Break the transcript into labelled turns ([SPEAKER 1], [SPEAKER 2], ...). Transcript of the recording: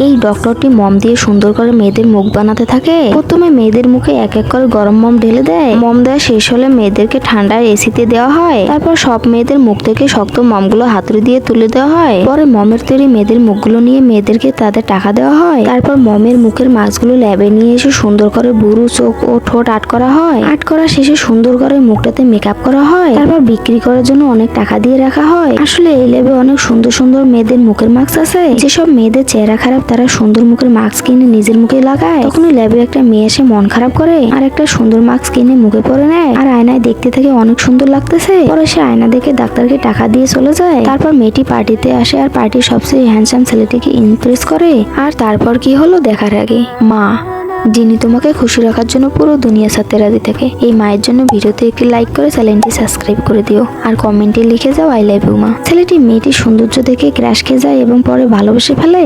[SPEAKER 1] এই ডক্টরটি মম দিয়ে সুন্দর করে মেয়েদের মুখ বানাতে থাকে। প্রথমে মেয়েদের মুখে এক এক করে গরম মম ঢেলে দেয়। মম দেওয়া শেষ হলে মেয়েদেরকে ঠান্ডায় এসিতে দেওয়া হয়। তারপর সব মেয়েদের মুখ থেকে শক্ত মমগুলো হাতুড়ি দিয়ে তুলে দেওয়া হয়। পরে মমের তৈরি মেয়েদের মুখগুলো নিয়ে মেয়েদেরকে তাদের টাকা দেওয়া হয়। তারপর মমের মুখের মাছগুলো ল্যাবে নিয়ে এসে সুন্দর করে বুড়ো চোখ ও ঠোঁট আর্ট করা হয়। আর্ট করা শেষে সুন্দর করে মুখটাতে মেকআপ করা হয়। তারপর বিক্রি করার জন্য অনেক টাকা দিয়ে রাখা হয়। আসলে এই ল্যাবে অনেক সুন্দর সুন্দর মেয়েদের মুখের মাস্ক আছে। যেসব মেয়েদের চেহারা খারাপ তারা সুন্দর মুখের মাস্ক কিনে নিজের মুখে লাগায়। তখন ল্যাবে একটা মেয়ে এসে মন খারাপ করে আর একটা সুন্দর মাস্ক কিনে মুখে পরে নেয় আর আয়নায় দেখতে থাকে অনেক সুন্দর লাগতেছে। পরে সে আয়না দেখে ডাক্তারকে টাকা দিয়ে চলে যায়। তারপর মেয়েটি পার্টিতে আসে আর পার্টির সবচেয়ে হ্যান্ডসাম ছেলেটিকে ইমপ্রেস করে। আর তারপর কি হলো দেখার আগে মা, যিনি তোমাকে খুশি রাখার জন্য পুরো দুনিয়া ছাড়তে রাজি থাকে। এই মায়ের জন্য ভিডিওতে একটি লাইক করে চ্যানেলটি সাবস্ক্রাইব করে দিও আর কমেন্টে লিখে যাও আই লাভ ইউ মা। ছেলেটি মেয়েটির সৌন্দর্য দেখে ক্র্যাশ খেয়ে যায় এবং পরে ভালোবেসে ফেলে।